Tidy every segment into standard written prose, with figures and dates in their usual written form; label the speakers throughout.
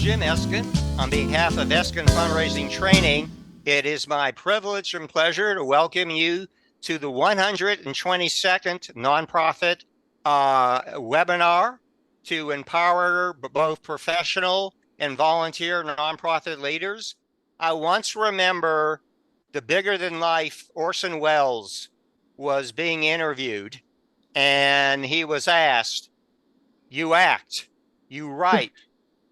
Speaker 1: Jim Eskin. On behalf of Eskin Fundraising Training, it is my privilege and pleasure to welcome you to the 122nd nonprofit webinar to empower both professional and volunteer nonprofit leaders. I once remember the bigger-than-life Orson Welles was being interviewed, and he was asked, you act, you write,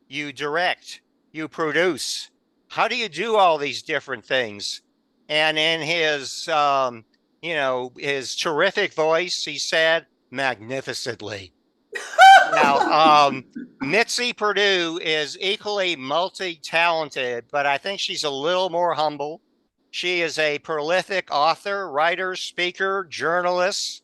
Speaker 1: you direct, you produce. How do you do all these different things? And in his, his terrific voice, he said, magnificently. Now, Mitzi Perdue is equally multi-talented, but I think she's a little more humble. She is a prolific author, writer, speaker, journalist,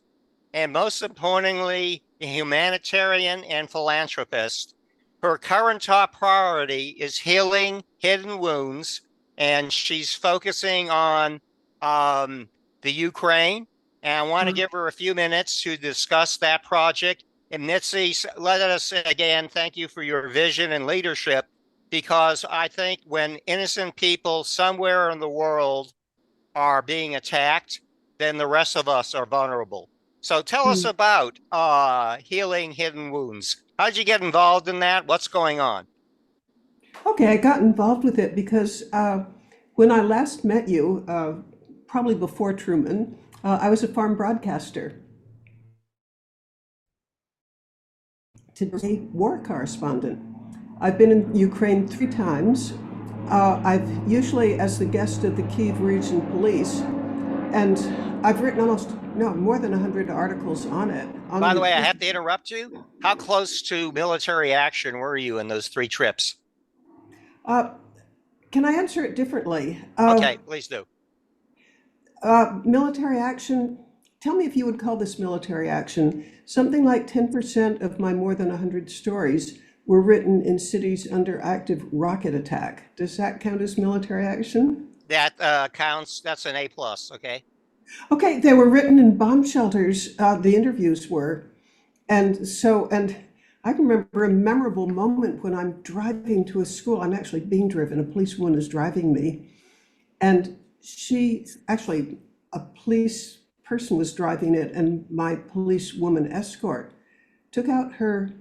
Speaker 1: and most importantly, a humanitarian and philanthropist. Her current top priority is healing hidden wounds, and she's focusing on the Ukraine. And I want to give her a few minutes to discuss that project. And Mitzi, let us again thank you for your vision and leadership, because I think when innocent people somewhere in the world are being attacked, then the rest of us are vulnerable. So tell us about healing hidden wounds. How'd you get involved in that? What's going on?
Speaker 2: Okay, I got involved with it because when I last met you, probably before Truman, I was a farm broadcaster. Today, war correspondent. I've been in Ukraine 3 times. I've usually as the guest of the Kyiv Region Police, and I've written more than 100 articles on it.
Speaker 1: By the way, I have to interrupt you. How close to military action were you in those 3 trips?
Speaker 2: Can I answer it differently?
Speaker 1: Okay, please do.
Speaker 2: Military action, tell me if you would call this military action. Something like 10% of my more than 100 stories were written in cities under active rocket attack. Does that count as military action?
Speaker 1: That counts. That's an A+, okay?
Speaker 2: Okay, they were written in bomb shelters, the interviews were. And I can remember a memorable moment when I'm driving to a school. I'm actually being driven. A policewoman is driving me. And a police person was driving it, and my policewoman escort took out her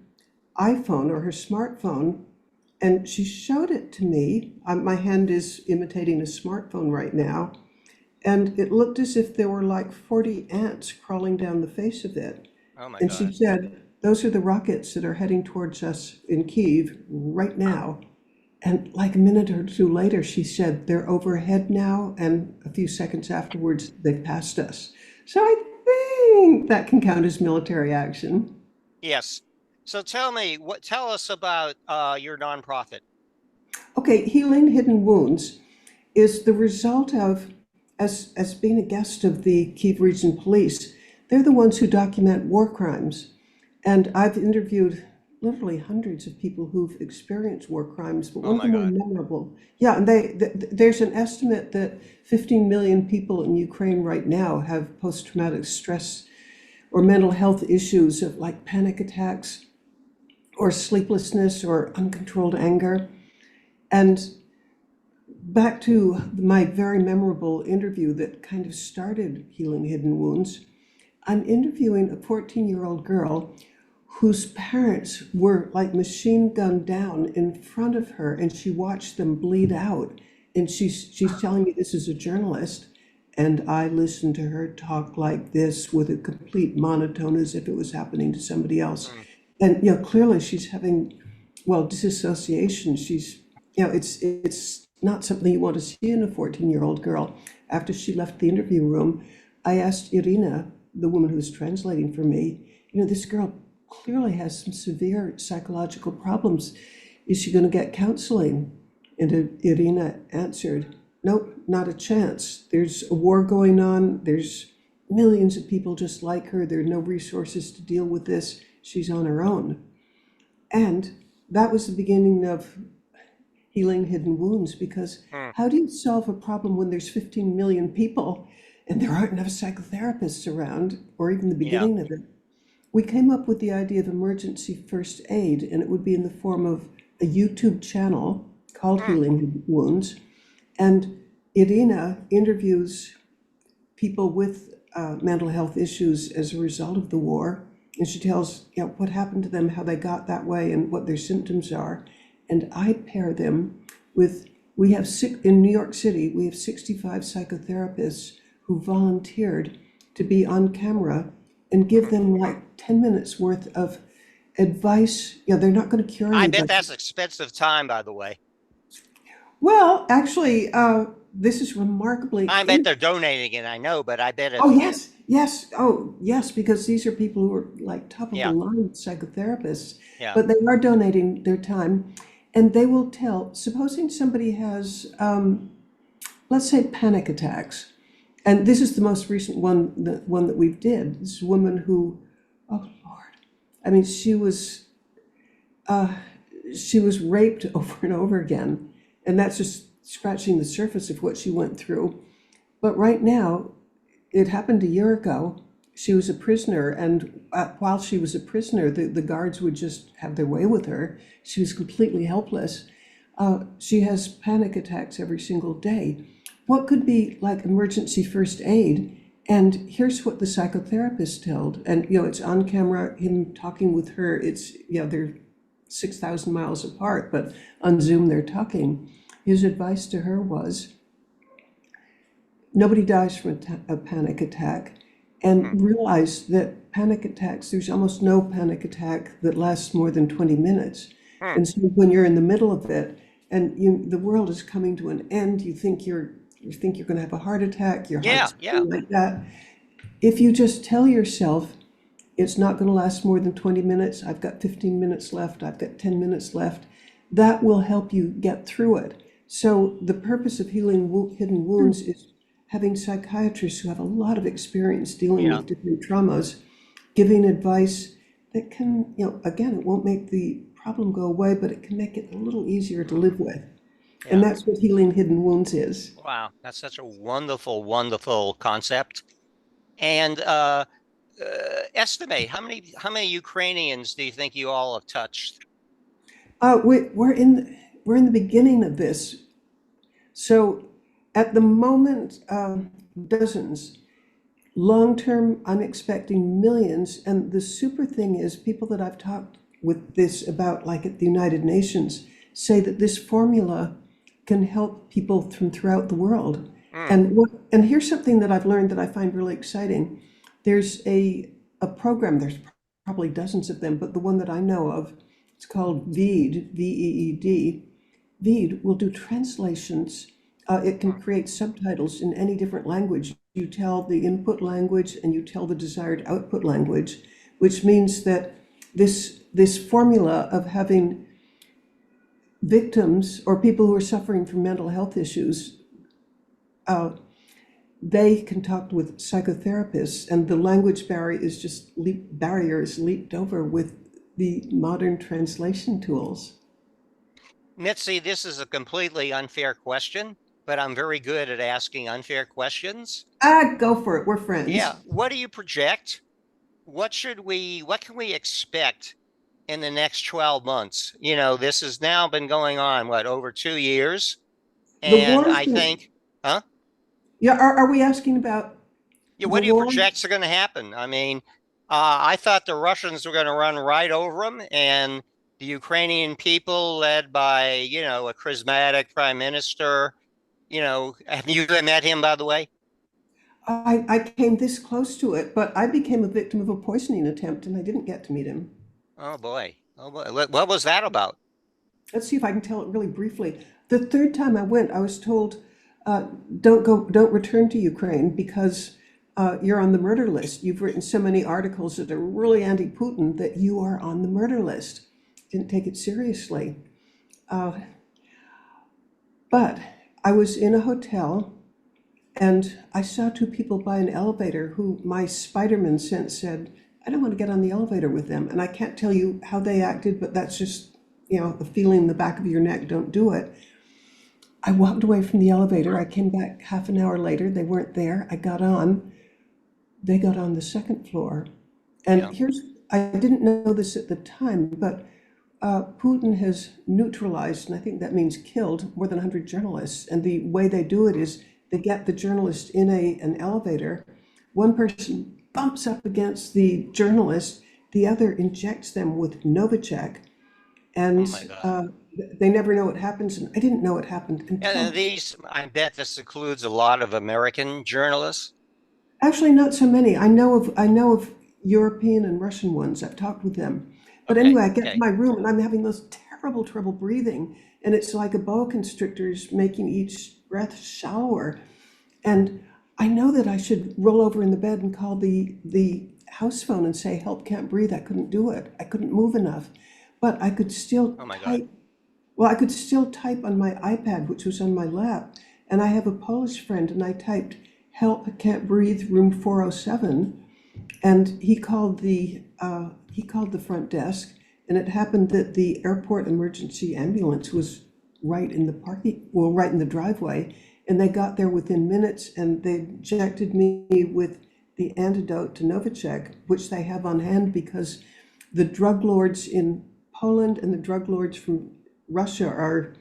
Speaker 2: iPhone or her smartphone, and she showed it to me. My hand is imitating a smartphone right now. And it looked as if there were like 40 ants crawling down the face of it.
Speaker 1: Oh my
Speaker 2: And
Speaker 1: God.
Speaker 2: she said, those are the rockets that are heading towards us in Kyiv right now. And like a minute or 2 later, she said, they're overhead now. And a few seconds afterwards, they passed us. So I think that can count as military action.
Speaker 1: Yes. So tell us about your nonprofit.
Speaker 2: Okay, Healing Hidden Wounds is the result of, as being a guest of the Kyiv Region Police, they're the ones who document war crimes. And I've interviewed literally hundreds of people who've experienced war crimes, but one of the more memorable. Yeah, and there's an estimate that 15 million people in Ukraine right now have post-traumatic stress or mental health issues of like panic attacks or sleeplessness or uncontrolled anger. And back to my very memorable interview that kind of started Healing Hidden Wounds, I'm interviewing a 14-year-old girl whose parents were like machine gunned down in front of her, and she watched them bleed out. And she's telling me this is a journalist, and I listened to her talk like this with a complete monotone as if it was happening to somebody else. And clearly she's having, disassociation. She's, it's not something you want to see in a 14-year-old girl. After she left the interview room, I asked Irina, the woman who was translating for me, this girl clearly has some severe psychological problems. Is she going to get counseling? And Irina answered, nope, not a chance. There's a war going on. There's millions of people just like her. There are no resources to deal with this. She's on her own. And that was the beginning of Healing Hidden Wounds, because how do you solve a problem when there's 15 million people and there aren't enough psychotherapists around, or even the beginning of it? We came up with the idea of emergency first aid, and it would be in the form of a YouTube channel called
Speaker 1: Hmm.
Speaker 2: Healing Hidden Wounds, and Irina interviews people with mental health issues as a result of the war. And she tells, what happened to them, how they got that way, and what their symptoms are. And I pair them with, we have in New York City, we have 65 psychotherapists who volunteered to be on camera and give them like 10 minutes worth of advice. They're not going to cure
Speaker 1: I bet
Speaker 2: anybody.
Speaker 1: that's expensive time, by the way.
Speaker 2: Well, actually, this is remarkably
Speaker 1: I bet they're donating it, I know, but I bet
Speaker 2: Oh,
Speaker 1: if,
Speaker 2: yes, yes. Oh, yes, because these are people who are like top of the
Speaker 1: yeah,
Speaker 2: line psychotherapists,
Speaker 1: yeah.
Speaker 2: but they are donating their time. And they will tell, supposing somebody has, let's say, panic attacks. And this is the most recent one, the one that we've did. This is a woman who, oh Lord, I mean, uh, she was raped over and over again. And that's just scratching the surface of what she went through. But right now, it happened a year ago. She was a prisoner, and while she was a prisoner, the guards would just have their way with her. She was completely helpless. She has panic attacks every single day. What could be like emergency first aid? And here's what the psychotherapist told, and it's on camera, him talking with her. It's, they're 6,000 miles apart, but on Zoom they're talking. His advice to her was, nobody dies from a panic attack,
Speaker 1: Hmm.
Speaker 2: and realize that panic attacks, there's almost no panic attack that lasts more than 20 minutes.
Speaker 1: Hmm.
Speaker 2: And so when you're in the middle of it and the world is coming to an end, you think you're going to have a heart attack, your
Speaker 1: Yeah,
Speaker 2: heart's
Speaker 1: yeah.
Speaker 2: beating like that. If you just tell yourself it's not going to last more than 20 minutes, I've got 15 minutes left, I've got 10 minutes left, that will help you get through it. So the purpose of healing hidden wounds is having psychiatrists who have a lot of experience dealing
Speaker 1: Yeah.
Speaker 2: with different traumas, giving advice that can, again, it won't make the problem go away, but it can make it a little easier to live with. And
Speaker 1: Yeah.
Speaker 2: that's what healing hidden wounds is.
Speaker 1: Wow. That's such a wonderful, wonderful concept. And estimate how many Ukrainians do you think you all have touched?
Speaker 2: We're in the beginning of this. So at the moment, dozens. Long term, I'm expecting millions. And the super thing is, people that I've talked with this about, like at the United Nations, say that this formula can help people from throughout the world.
Speaker 1: Hmm.
Speaker 2: And here's something that I've learned that I find really exciting. There's a program, there's probably dozens of them, but the one that I know of, it's called VEED, VEED. VEED will do translations. It can create subtitles in any different language. You tell the input language and you tell the desired output language, which means that this formula of having victims or people who are suffering from mental health issues, they can talk with psychotherapists, and the language barrier is leaped over with the modern translation tools.
Speaker 1: Mitzi, this is a completely unfair question, but I'm very good at asking unfair questions.
Speaker 2: Go for it. We're
Speaker 1: Yeah.
Speaker 2: friends.
Speaker 1: What do you project? What can we expect in the next 12 months? This has now been going on, what, over 2 years?
Speaker 2: The
Speaker 1: And
Speaker 2: war's
Speaker 1: I
Speaker 2: been,
Speaker 1: think, huh?
Speaker 2: yeah, are we asking about
Speaker 1: Yeah,
Speaker 2: the
Speaker 1: what do you
Speaker 2: war?
Speaker 1: project is going to happen? I mean, I thought the Russians were going to run right over them, and the Ukrainian people, led by, a charismatic prime minister, have you met him, by the way?
Speaker 2: I came this close to it, but I became a victim of a poisoning attempt and I didn't get to meet him.
Speaker 1: Oh boy. Oh boy. What was that about?
Speaker 2: Let's see if I can tell it really briefly. The third time I went, I was told, don't return to Ukraine because you're on the murder list. You've written so many articles that are really anti-Putin that you are on the murder list. Didn't take it seriously. Uh, but I was in a hotel and I saw two people by an elevator who my Spider-Man sense said, I don't want to get on the elevator with them. And I can't tell you how they acted, but that's just, the feeling in the back of your neck, don't do it. I walked away from the elevator. I came back half an hour later. They weren't there. I got on. They got on the second floor.
Speaker 1: Yeah.
Speaker 2: And I didn't know this at the time, but Putin has neutralized, and I think that means killed, more than 100 journalists. And the way they do it is they get the journalist in an elevator. One person bumps up against the journalist, the other injects them with Novichok,
Speaker 1: Oh my
Speaker 2: and
Speaker 1: God.
Speaker 2: they never know what happens. And I didn't know what happened
Speaker 1: And
Speaker 2: until
Speaker 1: these, I bet this includes a lot of American journalists.
Speaker 2: actually not so many. I know of European and Russian ones. I've talked with them. But
Speaker 1: Okay.
Speaker 2: anyway, I get to
Speaker 1: Okay.
Speaker 2: my room and I'm having this terrible trouble breathing, and it's like a boa constrictor is making each breath shallower. And I know that I should roll over in the bed and call the house phone and say, "Help, can't breathe." I couldn't do it. I couldn't move enough. But I could still
Speaker 1: Oh my God.
Speaker 2: type. Well, I could still type on my iPad, which was on my lap. And I have a Polish friend, and I typed, "Help, can't breathe, room 407." And he called the front desk, and it happened that the airport emergency ambulance was right in the driveway, and they got there within minutes, and they injected me with the antidote to Novichok, which they have on hand because the drug lords in Poland and the drug lords from Russia are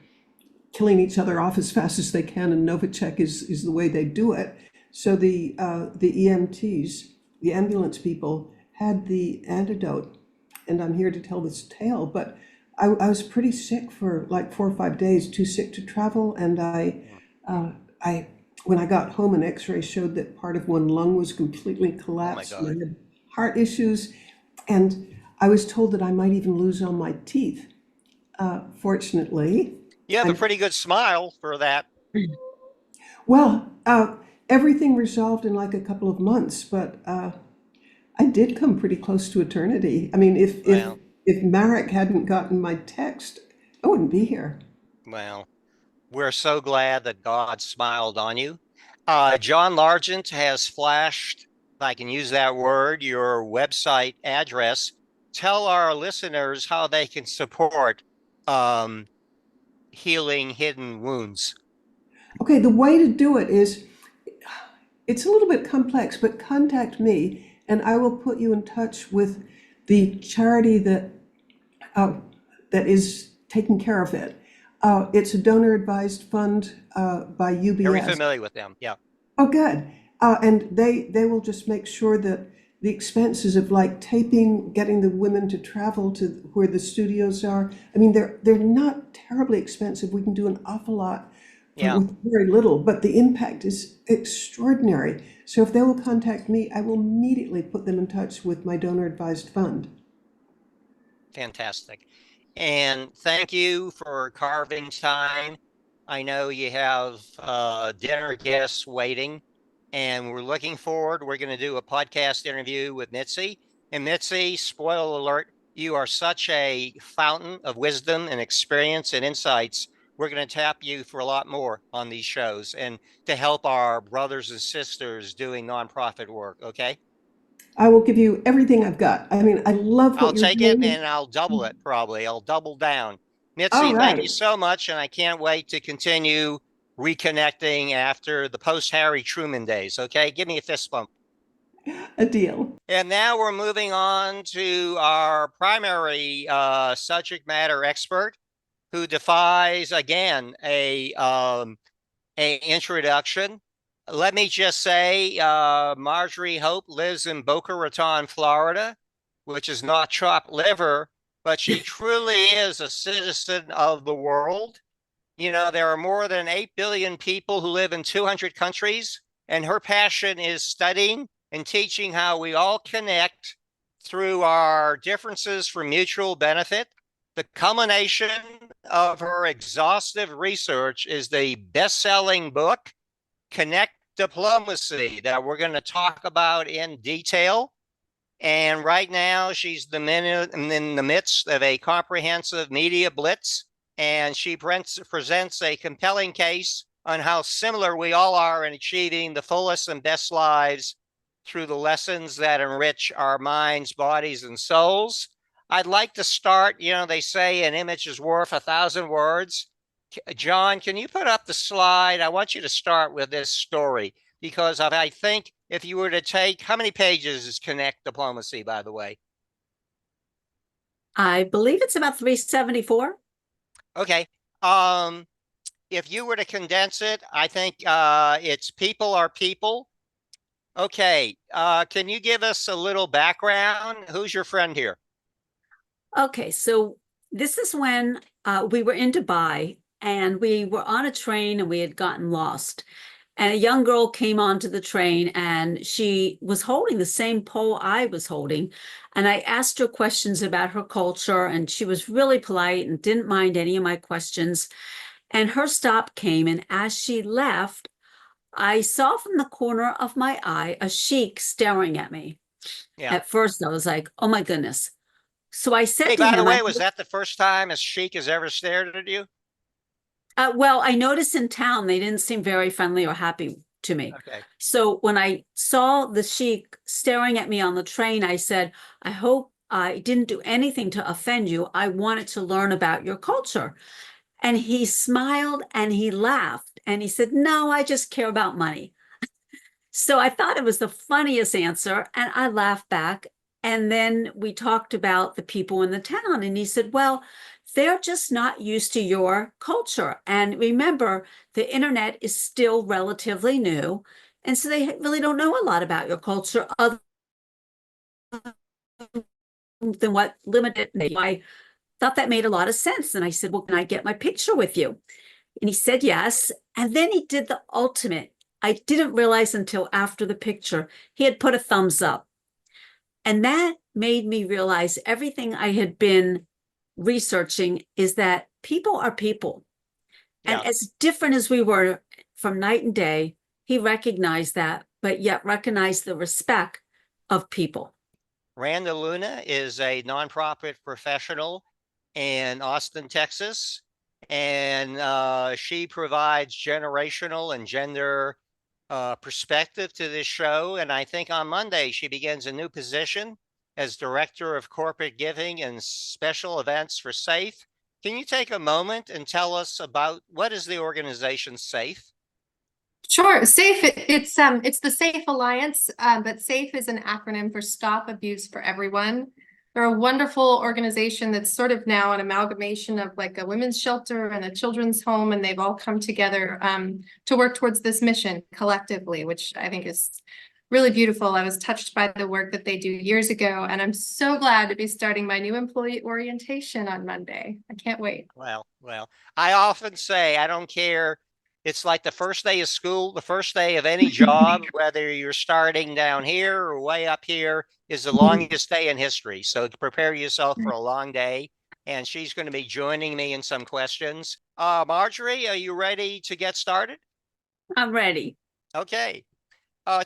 Speaker 2: killing each other off as fast as they can, and Novichok is the way they do it. So the EMTs, the ambulance people, had the antidote, and I'm here to tell this tale. But I was pretty sick for like 4 or 5 days, too sick to travel, and I when I got home, an X-ray showed that part of one lung was completely
Speaker 1: Oh my
Speaker 2: collapsed, and I
Speaker 1: God.
Speaker 2: had heart issues, and I was told that I might even lose all my teeth. Fortunately,
Speaker 1: You have a
Speaker 2: I'm
Speaker 1: pretty good smile for that.
Speaker 2: well. Everything resolved in like a couple of months, but I did come pretty close to eternity. I mean, if
Speaker 1: Well,
Speaker 2: if Marek hadn't gotten my text, I wouldn't be here.
Speaker 1: well, we're so glad that God smiled on you. John Largent has flashed, if I can use that word, your website address. Tell our listeners how they can support um, healing hidden wounds.
Speaker 2: Okay, the way to do it is it's a little bit complex, but contact me and I will put you in touch with the charity uh, that is taking care of it. It's a donor advised fund by
Speaker 1: Very
Speaker 2: UBS.
Speaker 1: familiar with them. Yeah.
Speaker 2: Oh, good. And they will just make sure that the expenses of like taping, getting the women to travel to where the studios are. I mean, they're not terribly expensive. We can do an awful lot for
Speaker 1: Yeah.
Speaker 2: with very little, but the impact is extraordinary. So if they will contact me, I will immediately put them in touch with my donor advised fund.
Speaker 1: Fantastic. And thank you for carving time. I know you have dinner guests waiting, and we're looking forward. We're going to do a podcast interview with Mitzi. And Mitzi, spoiler alert, you are such a fountain of wisdom and experience and insights. We're going to tap you for a lot more on these shows and to help our brothers and sisters doing nonprofit work. Okay.
Speaker 2: I will give you everything I've got. I mean, I love
Speaker 1: I'll
Speaker 2: what you're
Speaker 1: take it
Speaker 2: doing.
Speaker 1: and I'll double it probably. I'll double down.
Speaker 2: All
Speaker 1: Mitzi, thank you
Speaker 2: right,
Speaker 1: so much. And I can't wait to continue reconnecting after the post Harry Truman days. Okay. Give me a fist bump.
Speaker 2: a deal.
Speaker 1: And now we're moving on to our primary subject matter expert who defies again a introduction. Let me just say, Marjorie Hope lives in Boca Raton, Florida, which is not chopped liver, but she truly is a citizen of the world. You know, there are more than 8 billion people who live in 200 countries, and her passion is studying and teaching how we all connect through our differences for mutual benefit. The culmination of her exhaustive research is the best-selling book, Connectiplomacy, that we're going to talk about in detail. And right now, she's in the midst of a comprehensive media blitz, and she presents a compelling case on how similar we all are in achieving the fullest and best lives through the lessons that enrich our minds, bodies, and souls. I'd like to start, they say an image is worth 1,000 words. John, can you put up the slide? I want you to start with this story because I think if you were to take, how many pages is Connect Diplomacy, by the way?
Speaker 3: I believe it's about 374.
Speaker 1: Okay. If you were to condense it, I think it's people are people. Okay. Can you give us a little background? Who's your friend here?
Speaker 3: Okay, so this is when we were in Dubai and we were on a train and we had gotten lost. And a young girl came onto the train and she was holding the same pole I was holding. And I asked her questions about her culture, and she was really polite and didn't mind any of my questions. And her stop came, and as she left, I saw from the corner of my eye a sheik staring at me.
Speaker 1: Yeah.
Speaker 3: At first, I was like, oh my goodness. So I said
Speaker 1: Hey,
Speaker 3: to
Speaker 1: by the
Speaker 3: him,
Speaker 1: way, was that the first time a sheik has ever stared at you?
Speaker 3: well, I noticed in town they didn't seem very friendly or happy to me.
Speaker 1: Okay.
Speaker 3: So when I saw the sheik staring at me on the train, I said, I hope I didn't do anything to offend you. I wanted to learn about your culture. And he smiled and he laughed and he said, no, I just care about money. So I thought it was the funniest answer, and I laughed back. And then we talked about the people in the town, and he said, well, they're just not used to your culture. And remember, the internet is still relatively new. And so they really don't know a lot about your culture other than what limited they. I thought that made a lot of sense. And I said, well, can I get my picture with you? And he said yes. And then he did the ultimate. I didn't realize until after the picture, he had put a thumbs up. And that made me realize everything I had been researching is that people are people. And
Speaker 1: Yeah.
Speaker 3: as different as we were from night and day, he recognized that, but yet recognized the respect of people.
Speaker 1: Randa Luna is a nonprofit professional in Austin, Texas, and she provides generational and gender perspective to this show. And I think on Monday she begins a new position as Director of Corporate Giving and Special Events for SAFE. Can you take a moment and tell us about what is the organization SAFE?
Speaker 4: Sure. SAFE, it's the SAFE Alliance, but SAFE is an acronym for Stop Abuse for Everyone. They're a wonderful organization that's sort of now an amalgamation of like a women's shelter and a children's home, and they've all come together to work towards this mission collectively, which I think is really beautiful. I was touched by the work that they do years ago, and I'm so glad to be starting my new employee orientation on Monday. I can't wait.
Speaker 1: Well, I often say I don't care. It's like the first day of school, the first day of any job, whether you're starting down here or way up here, is the longest day in history. So to prepare yourself for a long day. And she's going to be joining me in some questions. Marjorie, are you ready to get started?
Speaker 3: I'm ready.
Speaker 1: Okay.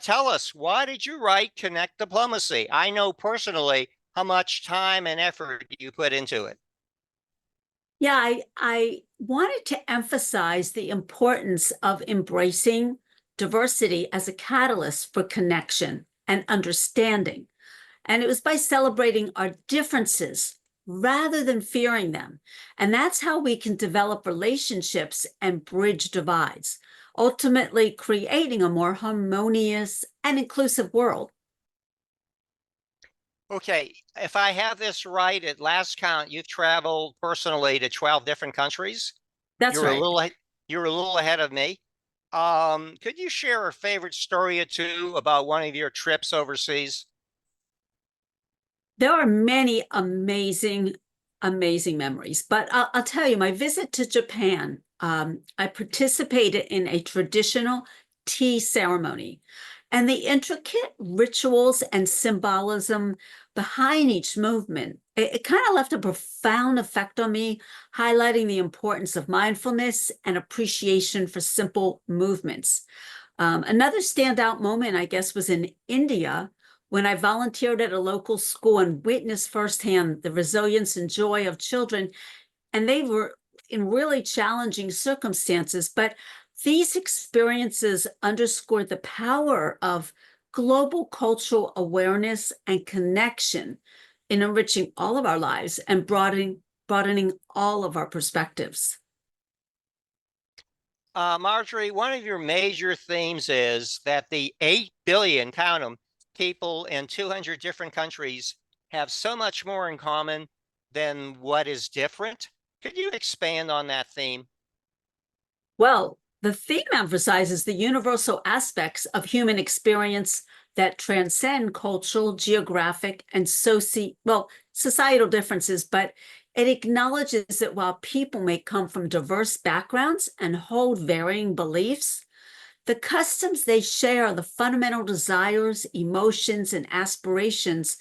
Speaker 1: Tell us, why did you write Connect Diplomacy? I know personally how much time and effort you put into it.
Speaker 3: Yeah, I wanted to emphasize the importance of embracing diversity as a catalyst for connection and understanding. And it was by celebrating our differences rather than fearing them. And that's how we can develop relationships and bridge divides, ultimately creating a more harmonious and inclusive world.
Speaker 1: Okay, if I have this right, at last count, you've traveled personally to 12 different countries.
Speaker 3: That's
Speaker 1: You're a
Speaker 3: right.
Speaker 1: little you're a little ahead of me. Could you share a favorite story or two about one of your trips overseas?
Speaker 3: There are many amazing memories, but I'll tell you, my visit to Japan, I participated in a traditional tea ceremony, and the intricate rituals and symbolism behind each movement, it kind of left a profound effect on me, highlighting the importance of mindfulness and appreciation for simple movements. Another standout moment, I guess, was in India when I volunteered at a local school and witnessed firsthand the resilience and joy of children. And they were in really challenging circumstances, but these experiences underscored the power of global cultural awareness and connection in enriching all of our lives and broadening all of our perspectives.
Speaker 1: Marjorie, one of your major themes is that the 8 billion, count them, people in 200 different countries have so much more in common then what is different? Could you expand on that theme?
Speaker 3: Well, the theme emphasizes the universal aspects of human experience that transcend cultural, geographic, and societal differences, but it acknowledges that while people may come from diverse backgrounds and hold varying beliefs, the customs they share, the fundamental desires, emotions, and aspirations,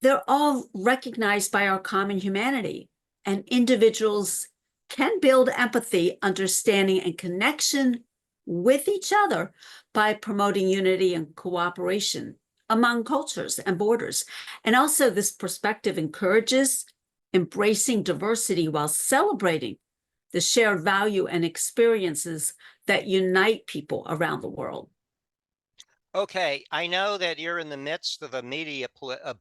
Speaker 3: they're all recognized by our common humanity, and individuals can build empathy, understanding, and connection with each other by promoting unity and cooperation among cultures and borders. And also, this perspective encourages embracing diversity while celebrating the shared value and experiences that unite people around the world.
Speaker 1: Okay, I know that you're in the midst of a media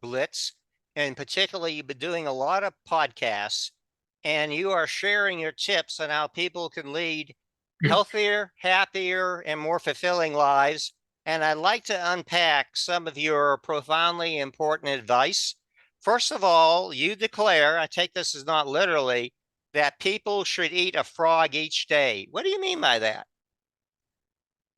Speaker 1: blitz, and particularly you've been doing a lot of podcasts, and you are sharing your tips on how people can lead healthier, happier, and more fulfilling lives. And I'd like to unpack some of your profoundly important advice. First of all, you declare, I take this as not literally, that people should eat a frog each day. What do you mean by that?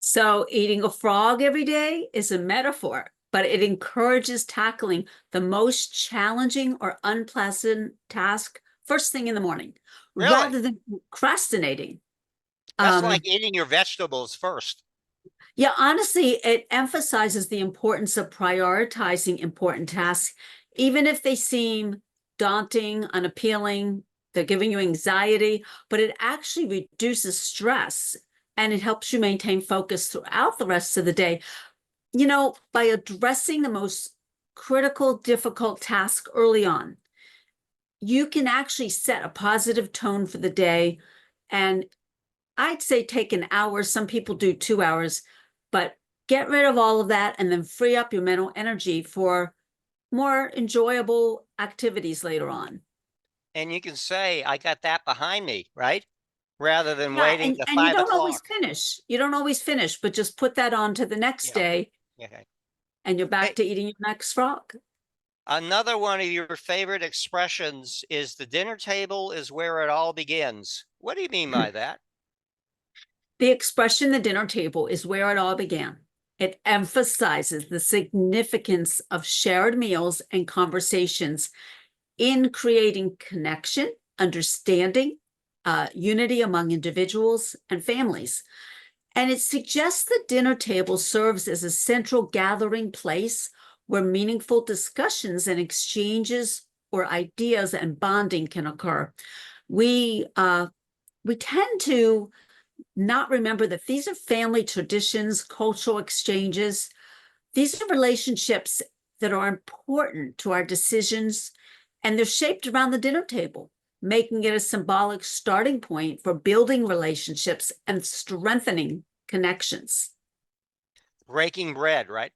Speaker 3: So, eating a frog every day is a metaphor, but it encourages tackling the most challenging or unpleasant task first thing in the morning,
Speaker 1: Really?
Speaker 3: rather than procrastinating.
Speaker 1: That's like eating your vegetables first.
Speaker 3: Yeah, honestly, it emphasizes the importance of prioritizing important tasks, even if they seem daunting, unappealing, they're giving you anxiety, but it actually reduces stress and it helps you maintain focus throughout the rest of the day. You know, by addressing the most critical, difficult task early on, you can actually set a positive tone for the day. And I'd say take an hour. Some people do 2 hours, but get rid of all of that and then free up your mental energy for more enjoyable activities later on.
Speaker 1: And you can say, I got that behind me, right? Rather than
Speaker 3: Yeah,
Speaker 1: waiting to
Speaker 3: and you
Speaker 1: 5
Speaker 3: don't always
Speaker 1: o'clock.
Speaker 3: finish. You don't always finish, but just put that on to the next
Speaker 1: Yeah.
Speaker 3: day
Speaker 1: Okay.
Speaker 3: and you're back
Speaker 1: Hey,
Speaker 3: to eating your next frog.
Speaker 1: another one of your favorite expressions is the dinner table is where it all begins. What do you mean by that?
Speaker 3: The expression the dinner table is where it all began. It emphasizes the significance of shared meals and conversations in creating connection, understanding, unity among individuals and families. And it suggests the dinner table serves as a central gathering place where meaningful discussions and exchanges or ideas and bonding can occur. We tend to not remember that these are family traditions, cultural exchanges. These are relationships that are important to our decisions, and they're shaped around the dinner table, making it a symbolic starting point for building relationships and strengthening connections.
Speaker 1: Breaking bread, right?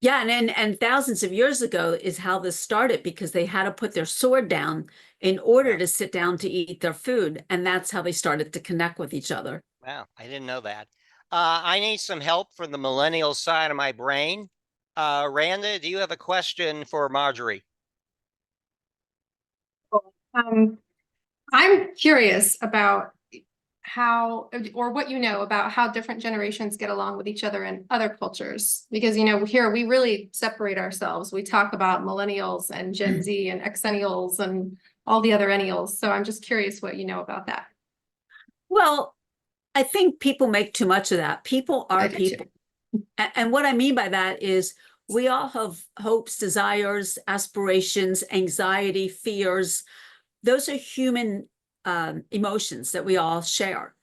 Speaker 3: Yeah, and thousands of years ago is how this started because they had to put their sword down in order
Speaker 1: Yeah.
Speaker 3: to sit down to eat their food, and that's how they started to connect with each other.
Speaker 1: Wow, I didn't know that. I need some help from the millennial side of my brain. Randa, do you have a question for Marjorie?
Speaker 4: Um, I'm curious about how, or what you know about how different generations get along with each other in other cultures. Because, here we really separate ourselves. We talk about millennials and Gen Z and Xennials and all the other ennials. So I'm just curious what you know about that.
Speaker 3: Well, I think people make too much of that. People
Speaker 4: I
Speaker 3: are
Speaker 4: do too.
Speaker 3: people. And what I mean by that is we all have hopes, desires, aspirations, anxiety, fears. Those are human emotions that we all share.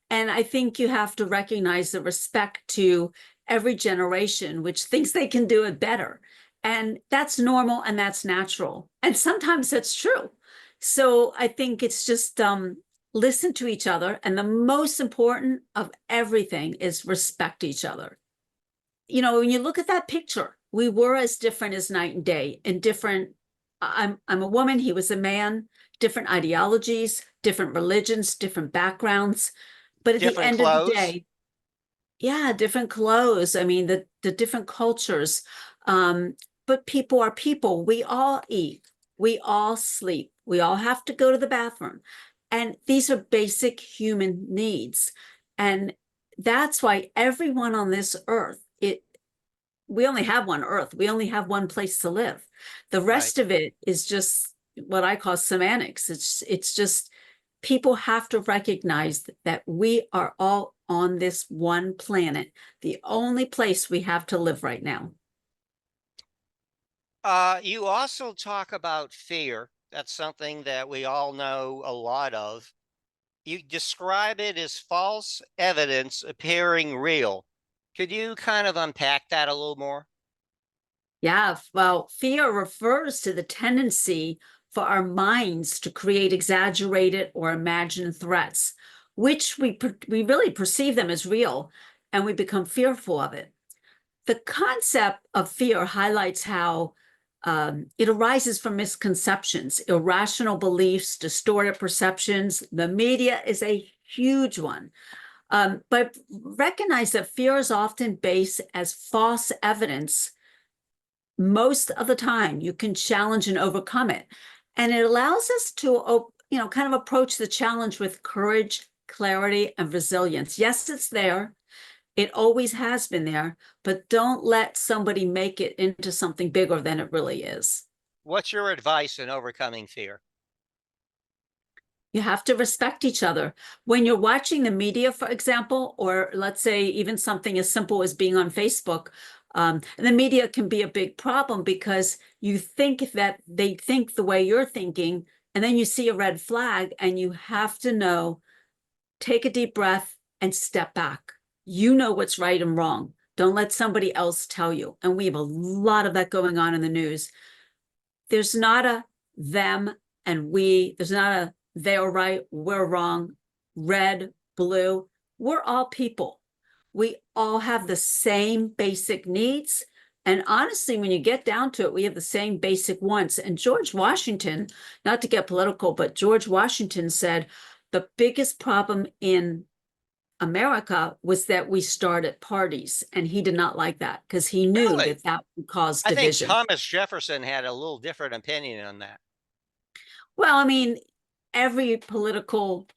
Speaker 3: And I think you have to recognize the respect to every generation, which thinks they can do it better. And that's normal and that's natural. And sometimes that's true. So I think it's just listen to each other. And the most important of everything is respect each other. You know, when you look at that picture, we were as different as night and day in different. I'm a woman, he was a man, different ideologies, different religions, different backgrounds. But at the
Speaker 1: Different
Speaker 3: end of the
Speaker 1: clothes?
Speaker 3: day, yeah, different clothes. I mean, the different cultures. But people are people. We all eat. We all sleep. We all have to go to the bathroom. And these are basic human needs. And that's why everyone on this earth, we only have one earth. We only have one place to live. The rest of it is just what I call semantics. It's just people have to recognize that we are all on this one planet, the only place we have to live right now.
Speaker 1: You also talk about fear. That's something that we all know a lot of. You describe it as false evidence appearing real. Could you kind of unpack that a little more?
Speaker 3: Yeah, well, fear refers to the tendency for our minds to create exaggerated or imagined threats, which we really perceive them as real, and we become fearful of it. The concept of fear highlights how it arises from misconceptions, irrational beliefs, distorted perceptions. The media is a huge one. But recognize that fear is often based as false evidence. Most of the time, you can challenge and overcome it. And it allows us to, kind of approach the challenge with courage, clarity, and resilience. Yes, it's there. It always has been there, but don't let somebody make it into something bigger than it really is.
Speaker 1: What's your advice in overcoming fear?
Speaker 3: You have to respect each other. When you're watching the media, for example, or let's say even something as simple as being on Facebook, the media can be a big problem because you think that they think the way you're thinking, and then you see a red flag and you have to know, take a deep breath and step back. You know what's right and wrong. Don't let somebody else tell you. And we have a lot of that going on in the news. There's not a them and we, there's not a they're right, we're wrong, red, blue. We're all people. We all have the same basic needs. And honestly, when you get down to it, we have the same basic wants. And George Washington, not to get political, but George Washington said the biggest problem in America was that we started parties, and he did not like that because he knew
Speaker 1: Really?
Speaker 3: that would cause
Speaker 1: I think
Speaker 3: division.
Speaker 1: Thomas Jefferson had a little different opinion on that.
Speaker 3: Well, I mean, every political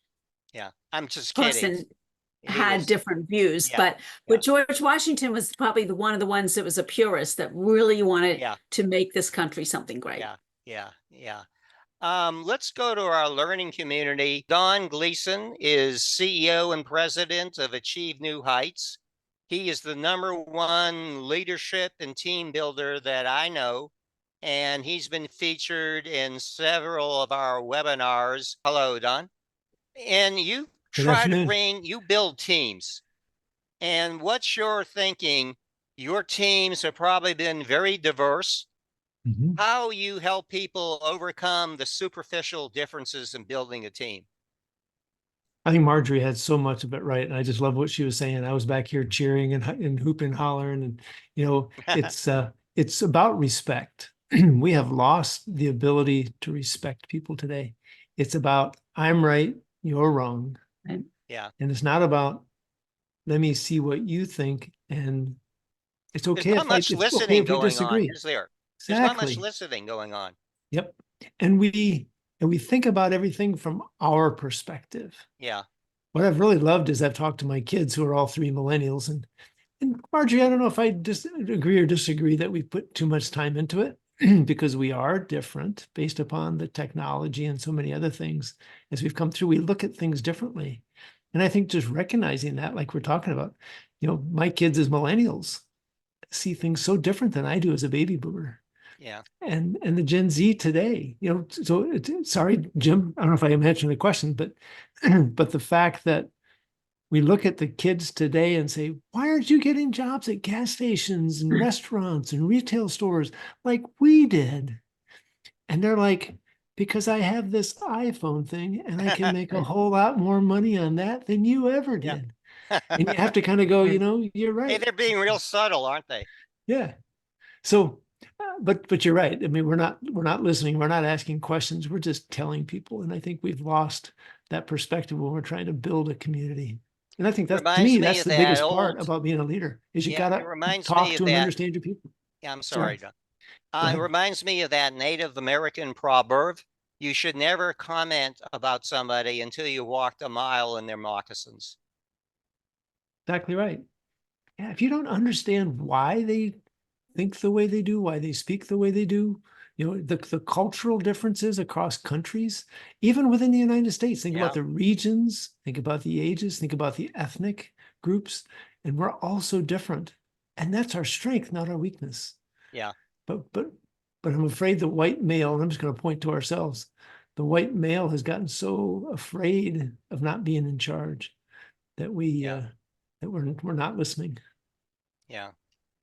Speaker 1: Yeah, I'm just kidding.
Speaker 3: person
Speaker 1: He
Speaker 3: had
Speaker 1: was-
Speaker 3: different views,
Speaker 1: Yeah,
Speaker 3: but George Washington was probably one of the ones that was a purist that really wanted
Speaker 1: Yeah.
Speaker 3: to make this country something great.
Speaker 1: yeah. Let's go to our learning community. Don Gleason is CEO and president of Achieve New Heights. He is the #1 leadership and team builder that I know, and he's been featured in several of our webinars. Hello, Don. And you
Speaker 5: Good
Speaker 1: try to
Speaker 5: afternoon.
Speaker 1: you build teams. And what's your thinking? Your teams have probably been very diverse.
Speaker 5: Mhm.
Speaker 1: How you help people overcome the superficial differences in building a team.
Speaker 5: I think Marjorie had so much of it right, and I just love what she was saying. I was back here cheering and hooping, hollering, and it's about respect. We have lost the ability to respect people today. It's about I'm right, you're wrong,
Speaker 1: Yeah.
Speaker 5: and it's not about let me see what you think, and it's
Speaker 1: There's
Speaker 5: okay
Speaker 1: not
Speaker 5: if
Speaker 1: much
Speaker 5: it's okay
Speaker 1: listening
Speaker 5: if we
Speaker 1: going on,
Speaker 5: disagree.
Speaker 1: is there? There's not much
Speaker 5: Exactly.
Speaker 1: listening going on.
Speaker 5: Yep. And we think about everything from our perspective.
Speaker 1: Yeah.
Speaker 5: What I've really loved is I've talked to my kids who are all 3 millennials, and Marjorie, I don't know if I just agree or disagree that we put too much time into it because we are different based upon the technology and so many other things. As we've come through, we look at things differently. And I think just recognizing that, like we're talking about, my kids as millennials see things so different than I do as a baby boomer.
Speaker 1: Yeah.
Speaker 5: And the Gen Z today, so sorry, Jim, I don't know if I mentioned the question, but but the fact that we look at the kids today and say, why aren't you getting jobs at gas stations and restaurants and retail stores like we did? And they're like, because I have this iPhone thing and I can make a whole lot more money on that than you ever
Speaker 1: Yeah.
Speaker 5: did. And you have to kind of go, you're
Speaker 1: Hey,
Speaker 5: right.
Speaker 1: they're being real subtle, aren't they?
Speaker 5: Yeah. So, but you're right. I mean, we're not listening. We're not asking questions. We're just telling people. And I think we've lost that perspective when we're trying to build a community. And I think that's, to
Speaker 1: Reminds
Speaker 5: me,
Speaker 1: me
Speaker 5: that's
Speaker 1: of
Speaker 5: the
Speaker 1: that
Speaker 5: biggest part
Speaker 1: old,
Speaker 5: about being a leader is you
Speaker 1: Yeah,
Speaker 5: gotta
Speaker 1: it reminds
Speaker 5: talk
Speaker 1: me
Speaker 5: to
Speaker 1: of
Speaker 5: and
Speaker 1: that.
Speaker 5: understand your people.
Speaker 1: Yeah, I'm
Speaker 5: Sorry.
Speaker 1: sorry, John.
Speaker 5: Go
Speaker 1: It
Speaker 5: ahead.
Speaker 1: reminds me of that Native American proverb. You should never comment about somebody until you walked a mile in their moccasins.
Speaker 5: Exactly right. Yeah, if you don't understand why they think the way they do, why they speak the way they do, the cultural differences across countries, even within the United States, think
Speaker 1: Yeah.
Speaker 5: about the regions, think about the ages, think about the ethnic groups, and we're all so different. And that's our strength, not our weakness.
Speaker 1: Yeah.
Speaker 5: But I'm afraid the white male, and I'm just going to point to ourselves, the white male has gotten so afraid of not being in charge that we're not listening.
Speaker 1: Yeah.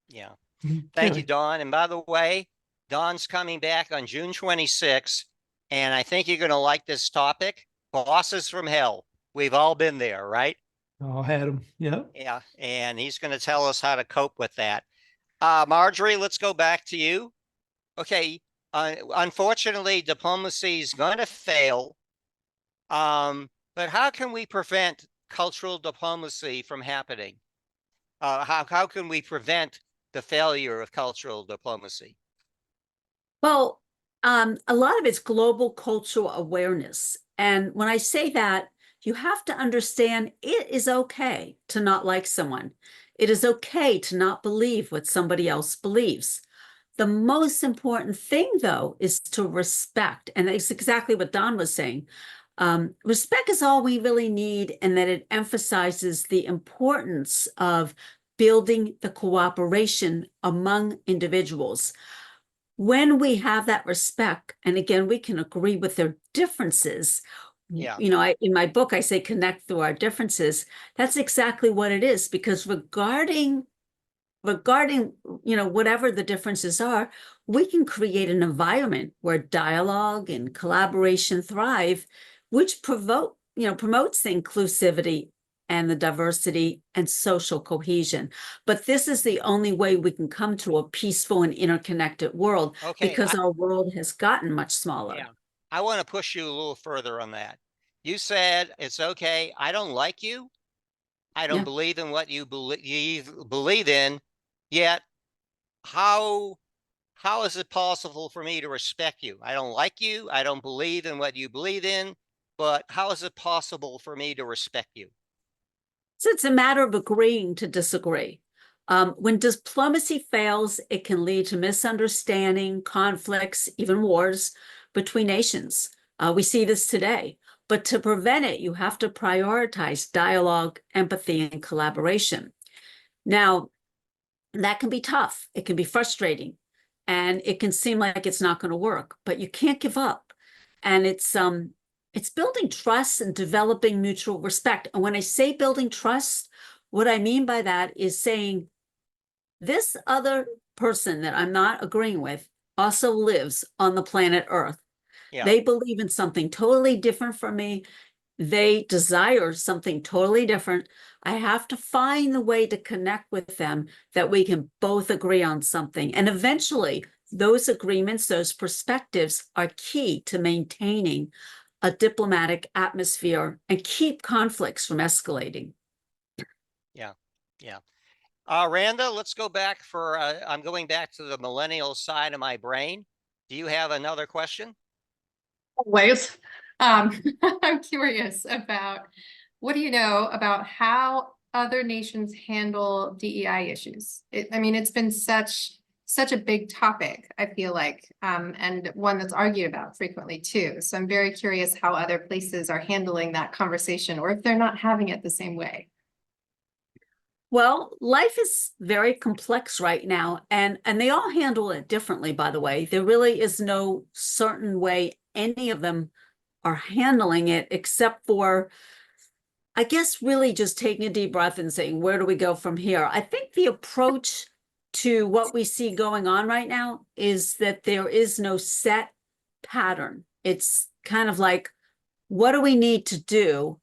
Speaker 1: Yeah.
Speaker 5: Mhm.
Speaker 1: Thank you,
Speaker 5: Anyway,
Speaker 1: Dawn. And by the way, Dawn's coming back on June 26th, and I think you're going to like this topic. Bosses from hell. We've all been there, right?
Speaker 5: all had them. Yeah.
Speaker 1: Yeah. And he's going to tell us how to cope with that. Marjorie, let's go back to you. Okay. Unfortunately, diplomacy is going to fail. But how can we prevent cultural diplomacy from happening? How can we prevent the failure of cultural diplomacy?
Speaker 3: Well, a lot of it's global cultural awareness. And when I say that, you have to understand it is okay to not like someone. It is okay to not believe what somebody else believes. The most important thing, though, is to respect. And that's exactly what Don was saying. Respect is all we really need, and that it emphasizes the importance of building the cooperation among individuals. When we have that respect, and again, we can agree with their differences.
Speaker 1: Yeah.
Speaker 3: In my book, I say connect through our differences. That's exactly what it is, because regarding whatever the differences are, we can create an environment where dialogue and collaboration thrive, which promotes the inclusivity and the diversity and social cohesion. But this is the only way we can come to a peaceful and interconnected world,
Speaker 1: Okay.
Speaker 3: because our world has gotten much smaller.
Speaker 1: Yeah. I want to push you a little further on that. You said it's okay. I don't like you. I don't
Speaker 3: Yeah.
Speaker 1: believe in what you believe in. Yet, how is it possible for me to respect you? I don't like you. I don't believe in what you believe in. But how is it possible for me to respect you?
Speaker 3: So it's a matter of agreeing to disagree. When diplomacy fails, it can lead to misunderstanding, conflicts, even wars between nations. We see this today. But to prevent it, you have to prioritize dialogue, empathy, and collaboration. Now, that can be tough. It can be frustrating, and it can seem like it's not going to work, but you can't give up. And it's building trust and developing mutual respect. And when I say building trust, what I mean by that is saying this other person that I'm not agreeing with also lives on the planet Earth.
Speaker 1: Yeah.
Speaker 3: They believe in something totally different from me. They desire something totally different. I have to find the way to connect with them that we can both agree on something. And eventually, those agreements, those perspectives are key to maintaining a diplomatic atmosphere and keep conflicts from escalating.
Speaker 1: Yeah. Yeah. Randa, let's go back I'm going back to the millennial side of my brain. Do you have another question?
Speaker 4: Always. I'm curious about, what do you know about how other nations handle DEI issues? It's been such a big topic, I feel like, and one that's argued about frequently too. So I'm very curious how other places are handling that conversation, or if they're not having it the same way.
Speaker 3: Well, life is very complex right now, and they all handle it differently, by the way. There really is no certain way any of them are handling it, except for, I guess, really just taking a deep breath and saying, where do we go from here? I think the approach to what we see going on right now is that there is no set pattern. It's kind of like, what do we need to do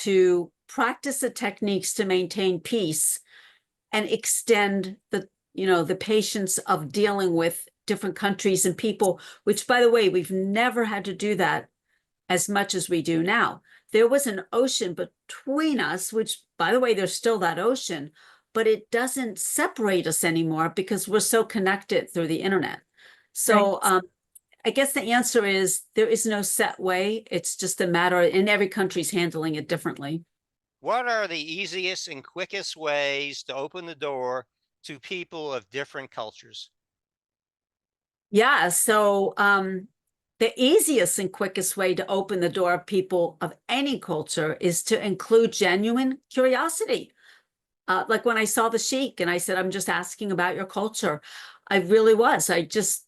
Speaker 3: to practice the techniques to maintain peace and extend the patience of dealing with different countries and people, which, by the way, we've never had to do that as much as we do now. There was an ocean between us, which, by the way, there's still that ocean, but it doesn't separate us anymore because we're so connected through the internet. So I guess the answer is there is no set way. It's just a matter, and every country's handling it differently.
Speaker 1: What are the easiest and quickest ways to open the door to people of different cultures?
Speaker 3: Yeah, so the easiest and quickest way to open the door of people of any culture is to include genuine curiosity. Like when I saw the sheik and I said, I'm just asking about your culture. I really was. I just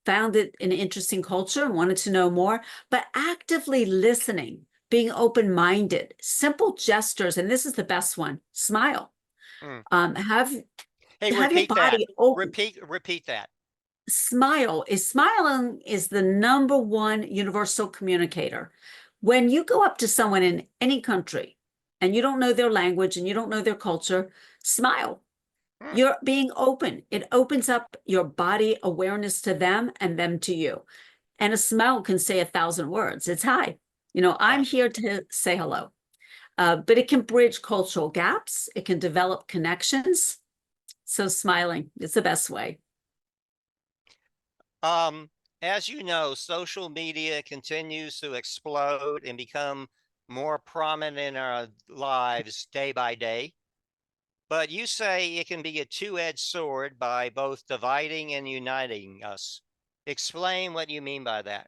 Speaker 3: found it an interesting culture and wanted to know more, but actively listening, being open-minded, simple gestures, and this is the best one, smile.
Speaker 1: Hmm.
Speaker 3: Have
Speaker 1: Hey,
Speaker 3: your
Speaker 1: repeat that.
Speaker 3: body open.
Speaker 1: Repeat that.
Speaker 3: Smiling is the number one universal communicator. When you go up to someone in any country and you don't know their language and you don't know their culture, smile.
Speaker 1: Hmm.
Speaker 3: You're being open. It opens up your body awareness to them and them to you. And a smile can say 1,000 words. It's hi. I'm here to say hello. But it can bridge cultural gaps. It can develop connections. So smiling is the best way.
Speaker 1: As you know, social media continues to explode and become more prominent in our lives day by day. But you say it can be a two-edged sword by both dividing and uniting us. Explain what you mean by that.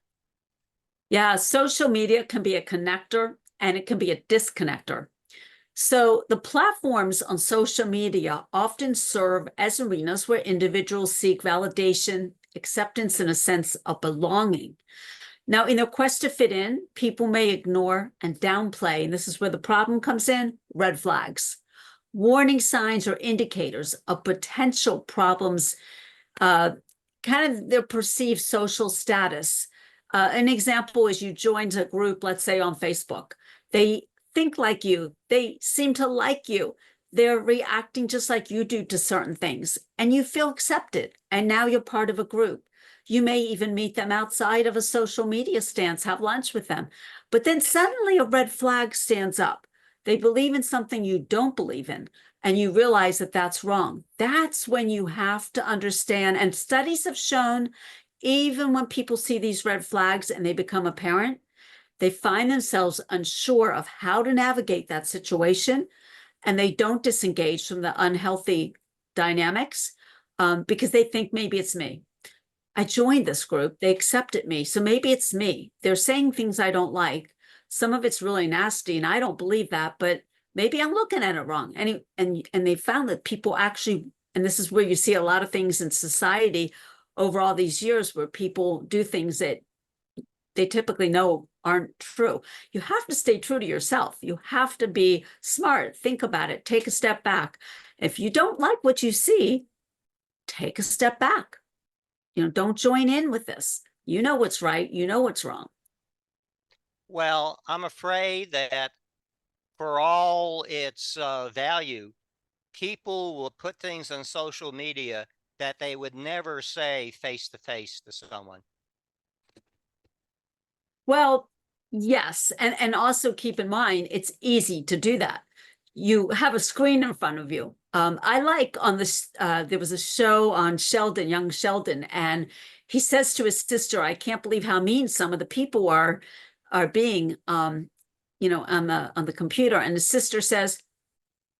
Speaker 3: Yeah, social media can be a connector and it can be a disconnector. So the platforms on social media often serve as arenas where individuals seek validation, acceptance, and a sense of belonging. Now, in their quest to fit in, people may ignore and downplay, and this is where the problem comes in, red flags, warning signs or indicators of potential problems, kind of their perceived social status. An example is you joined a group, let's say on Facebook. They think like you, they seem to like you, they're reacting just like you do to certain things, and you feel accepted, and now you're part of a group. You may even meet them outside of a social media stance, have lunch with them, but then suddenly a red flag stands up. They believe in something you don't believe in, and you realize that that's wrong. That's when you have to understand, and studies have shown, even when people see these red flags and they become apparent, they find themselves unsure of how to navigate that situation, and they don't disengage from the unhealthy dynamics because they think maybe it's me. I joined this group, they accepted me, so maybe it's me. They're saying things I don't like. Some of it's really nasty, and I don't believe that, but maybe I'm looking at it wrong. And they found that people actually, and this is where you see a lot of things in society over all these years where people do things that they typically know aren't true. You have to stay true to yourself. You have to be smart, think about it, take a step back. If you don't like what you see, take a step back. Don't join in with this. You know what's right, you know what's wrong.
Speaker 1: Well, I'm afraid that for all its value, people will put things on social media that they would never say face to face to someone.
Speaker 3: Well, yes, and also keep in mind, it's easy to do that. You have a screen in front of you. I like on this, there was a show on Sheldon, young Sheldon, and he says to his sister, I can't believe how mean some of the people are being, on the computer. And his sister says,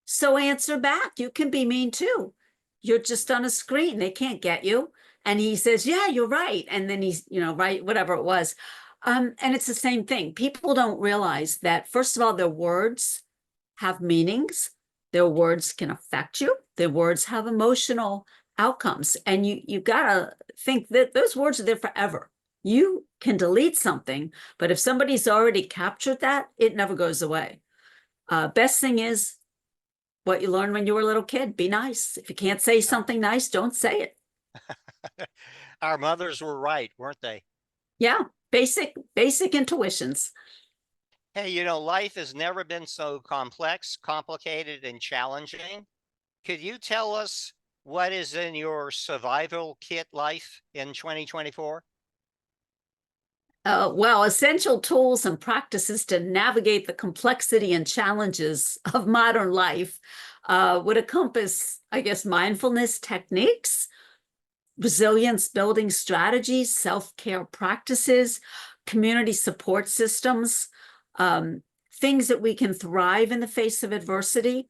Speaker 3: so answer back. You can be mean too. You're just on a screen. They can't get you. And he says, yeah, you're right. And then he's, right, whatever it was. And it's the same thing. People don't realize that, first of all, their words have meanings. Their words can affect you. Their words have emotional outcomes. And you gotta think that those words are there forever. You can delete something, but if somebody's already captured that, it never goes away. Best thing is what you learned when you were a little kid. Be nice. If you can't say something nice, don't say it.
Speaker 1: Our mothers were right, weren't they?
Speaker 3: Yeah, basic intuitions.
Speaker 1: Hey, life has never been so complex, complicated, and challenging. Could you tell us what is in your survival kit life in 2024?
Speaker 3: Well, essential tools and practices to navigate the complexity and challenges of modern life would encompass, I guess, mindfulness techniques, resilience building strategies, self-care practices, community support systems, things that we can thrive in the face of adversity.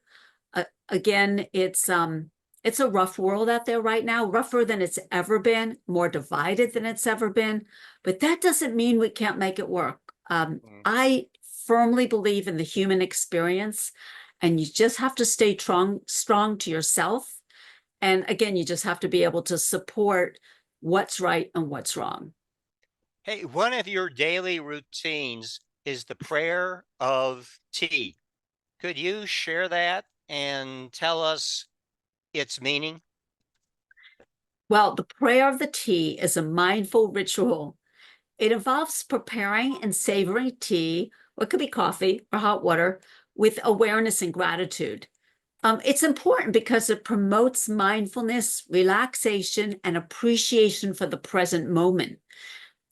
Speaker 3: Again, it's a rough world out there right now, rougher than it's ever been, more divided than it's ever been, but that doesn't mean we can't make it work. I firmly believe in the human experience, and you just have to stay strong to yourself. And again, you just have to be able to support what's right and what's wrong.
Speaker 1: Hey, one of your daily routines is the prayer of tea. Could you share that and tell us its meaning?
Speaker 3: Well, the prayer of the tea is a mindful ritual. It involves preparing and savoring tea, or it could be coffee or hot water, with awareness and gratitude. It's important because it promotes mindfulness, relaxation, and appreciation for the present moment.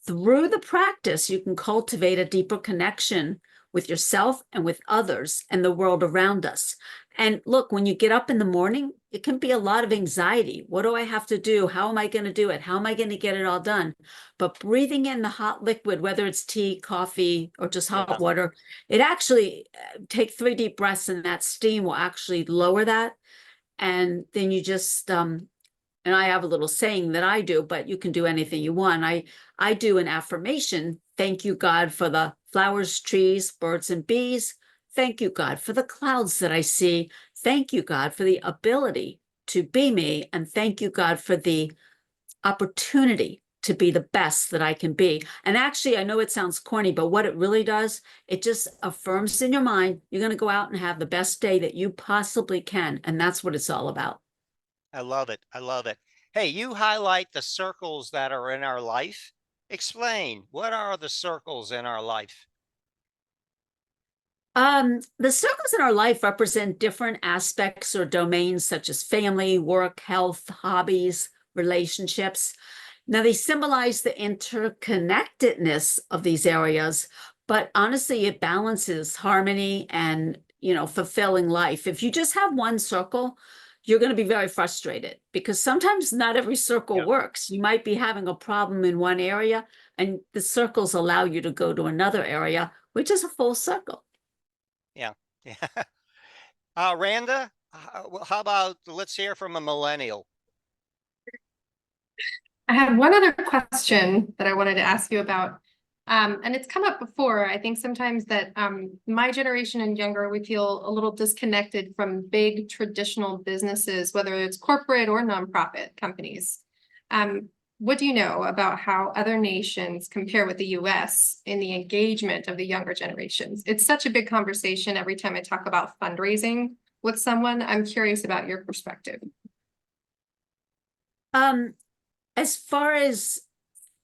Speaker 3: Through the practice, you can cultivate a deeper connection with yourself and with others and the world around us. And look, when you get up in the morning, it can be a lot of anxiety. What do I have to do? How am I going to do it? How am I going to get it all done? But breathing in the hot liquid, whether it's tea, coffee, or just hot water, it actually take 3 deep breaths, and that steam will actually lower that. And then you just and I have a little saying that I do, but you can do anything you want. I do an affirmation. Thank you, God, for the flowers, trees, birds, and bees. Thank you, God, for the clouds that I see. Thank you, God, for the ability to be me. And thank you, God, for the opportunity to be the best that I can be. And actually, I know it sounds corny, but what it really does, it just affirms in your mind, you're going to go out and have the best day that you possibly can. And that's what it's all about.
Speaker 1: I love it. I love it. Hey, you highlight the circles that are in our life. Explain, what are the circles in our life?
Speaker 3: The circles in our life represent different aspects or domains such as family, work, health, hobbies, relationships. Now, they symbolize the interconnectedness of these areas, but honestly, it balances harmony and, fulfilling life. If you just have one circle, you're going to be very frustrated because sometimes not every circle works. You might be having a problem in one area, and the circles allow you to go to another area, which is a full circle.
Speaker 1: Yeah. Randa, how about let's hear from a millennial?
Speaker 4: I had one other question that I wanted to ask you about. And it's come up before. I think sometimes that my generation and younger, we feel a little disconnected from big traditional businesses, whether it's corporate or nonprofit companies. What do you know about how other nations compare with the US in the engagement of the younger generations? It's such a big conversation every time I talk about fundraising with someone. I'm curious about your perspective.
Speaker 3: As far as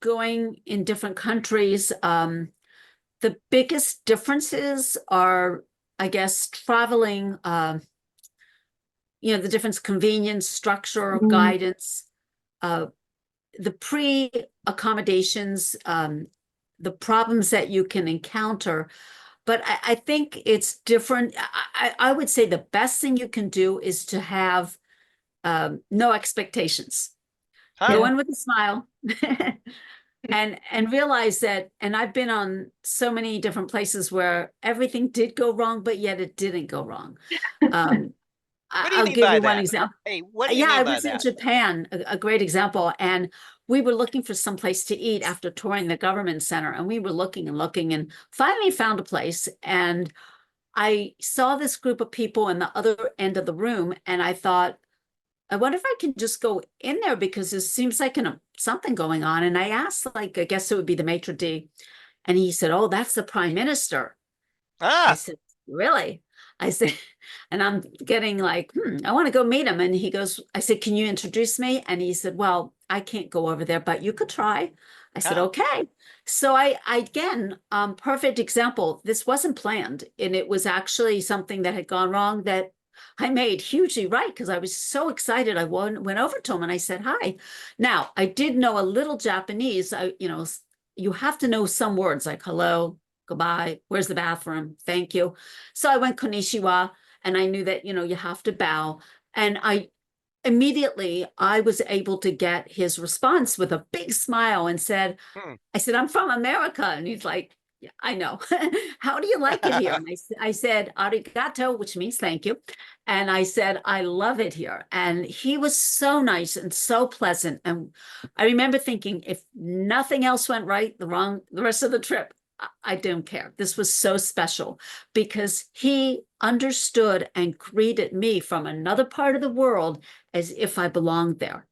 Speaker 3: going in different countries, the biggest differences are, I guess, traveling, the difference, convenience, structure, guidance, the pre-accommodations, the problems that you can encounter. But I think it's different. I would say the best thing you can do is to have no expectations. Go in with a smile and realize that, and I've been on so many different places where everything did go wrong, but yet it didn't go wrong. I'll give you one example.
Speaker 1: Hey, what do you mean
Speaker 3: I
Speaker 1: by
Speaker 3: was
Speaker 1: that?
Speaker 3: in Japan, a great example, and we were looking for some place to eat after touring the government center, and we were looking and finally found a place, and I saw this group of people in the other end of the room, and I thought, I wonder if I can just go in there because there seems like something going on. And I asked, I guess it would be the maitre d', and he said, "Oh, that's the prime minister." I said, "Really?" I said, and I'm getting I want to go meet him. And he goes, I said, "Can you introduce me?" And he said, "Well, I can't go over there, but you could try." I said, "Okay." So I again, perfect example. This wasn't planned, and it was actually something that had gone wrong that I made hugely right because I was so excited. I went over to him and I said, "Hi." Now, I did know a little Japanese. You have to know some words like hello, goodbye, where's the bathroom, thank you. So I went konnichiwa, and I knew that, you have to bow. And immediately I was able to get his response with a big smile and said,
Speaker 1: Hmm.
Speaker 3: I said, I'm from America. And he's like, yeah, I know. How do you like it here? And I said, arigato, which means thank you. And I said, I love it here. And he was so nice and so pleasant. And I remember thinking, if nothing else went right, the rest of the trip, I don't care. This was so special because he understood and greeted me from another part of the world as if I belonged there.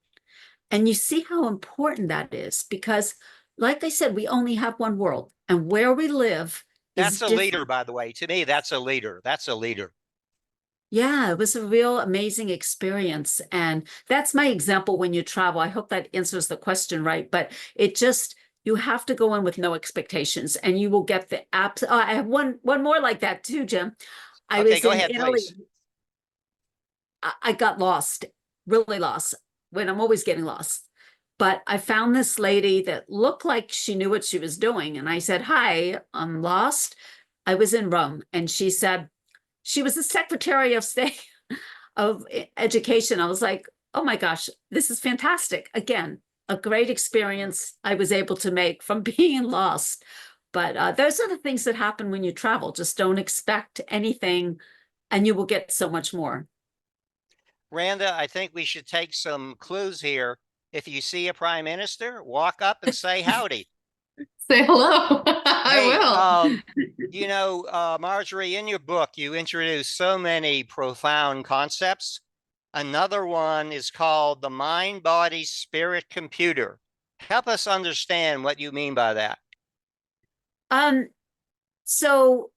Speaker 3: And you see how important that is because, like I said, we only have one world, and where we live
Speaker 1: That's
Speaker 3: is
Speaker 1: a leader,
Speaker 3: different.
Speaker 1: by the way. To me, that's a leader. That's a leader.
Speaker 3: Yeah, it was a real amazing experience. And that's my example when you travel. I hope that answers the question right. But it just, you have to go in with no expectations and you will get the apps. Oh, I have one more like that too, Jim. I
Speaker 1: Okay,
Speaker 3: was
Speaker 1: go
Speaker 3: in
Speaker 1: ahead,
Speaker 3: Italy.
Speaker 1: please.
Speaker 3: I got lost, really lost, when I'm always getting lost. But I found this lady that looked like she knew what she was doing. And I said, hi, I'm lost. I was in Rome. And she said, she was the Secretary of State of Education. I was like, oh my gosh, this is fantastic. Again, a great experience I was able to make from being lost. But those are the things that happen when you travel. Just don't expect anything and you will get so much more.
Speaker 1: Randa, I think we should take some clues here. If you see a prime minister, walk up and say howdy.
Speaker 4: Say hello. I
Speaker 1: Hey,
Speaker 4: will.
Speaker 1: Marjorie, in your book, you introduce so many profound concepts. Another one is called the mind, body, spirit, computer. Help us understand what you mean by that.
Speaker 3: Um, so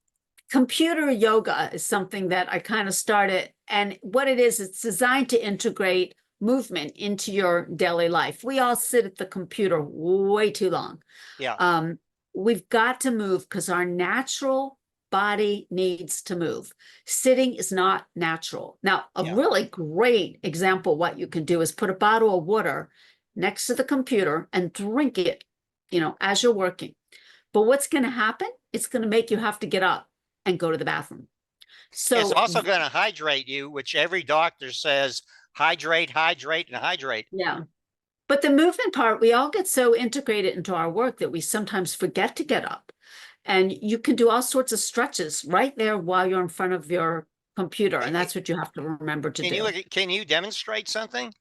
Speaker 3: computer yoga is something that I kind of started, and what it is, it's designed to integrate movement into your daily life. We all sit at the computer way too long.
Speaker 1: Yeah,
Speaker 3: We've got to move because our natural body needs to move. Sitting is not natural. Now, a
Speaker 1: yeah.
Speaker 3: really great example, what you can do is put a bottle of water next to the computer and drink it, as you're working. But what's going to happen? It's going to make you have to get up and go to the bathroom.
Speaker 1: It's
Speaker 3: So,
Speaker 1: also going to hydrate you, which every doctor says hydrate, hydrate, and hydrate.
Speaker 3: yeah. But the movement part, we all get so integrated into our work that we sometimes forget to get up. And you can do all sorts of stretches right there while you're in front of your computer. And that's what you have to remember to do.
Speaker 1: Can you demonstrate something?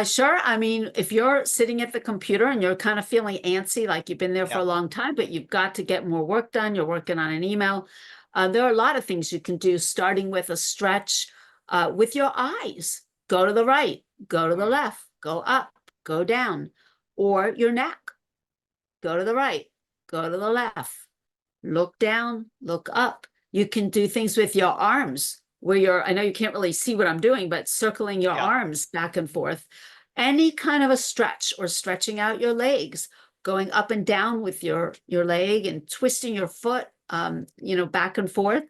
Speaker 3: Sure. I mean, if you're sitting at the computer and you're kind of feeling antsy, like you've been there for
Speaker 1: Yeah.
Speaker 3: a long time, but you've got to get more work done, you're working on an email. There are a lot of things you can do, starting with a stretch with your eyes. Go to the right, go to the left, go up, go down, or your neck. Go to the right, go to the left, look down, look up. You can do things with your arms where I know you can't really see what I'm doing, but circling your
Speaker 1: Yeah.
Speaker 3: arms back and forth. Any kind of a stretch or stretching out your legs, going up and down with your leg and twisting your foot, back and forth.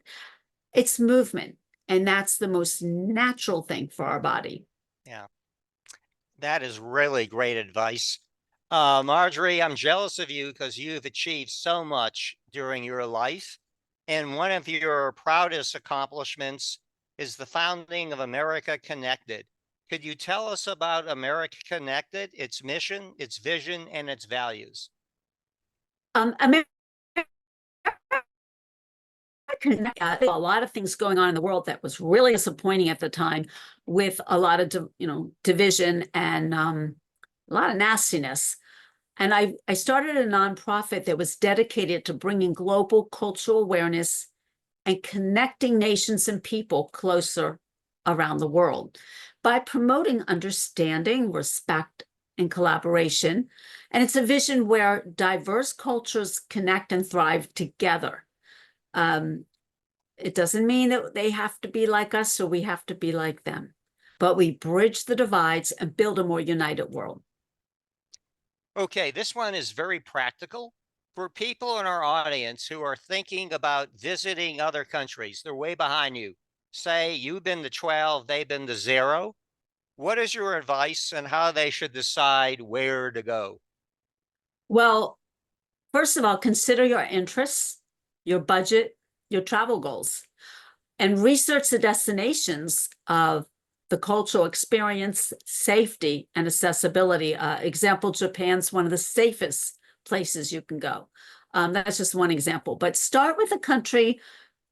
Speaker 3: It's movement. And that's the most natural thing for our body.
Speaker 1: Yeah. That is really great advice. Marjorie, I'm jealous of you because you've achieved so much during your life. And one of your proudest accomplishments is the founding of America Connected. Could you tell us about America Connected, its mission, its vision, and its values?
Speaker 3: America, a lot of things going on in the world that was really disappointing at the time, with a lot of division and a lot of nastiness. And I started a nonprofit that was dedicated to bringing global cultural awareness and connecting nations and people closer around the world by promoting understanding, respect, and collaboration. And it's a vision where diverse cultures connect and thrive together. It doesn't mean that they have to be like us or we have to be like them, but we bridge the divides and build a more united world.
Speaker 1: Okay, this one is very practical for people in our audience who are thinking about visiting other countries. They're way behind you. Say you've been to 12, they've been to 0. What is your advice on how they should decide where to go?
Speaker 3: Well, first of all, consider your interests, your budget, your travel goals, and research the destinations of the cultural experience, safety, and accessibility. Example, Japan's one of the safest places you can go. That's just one example, but start with a country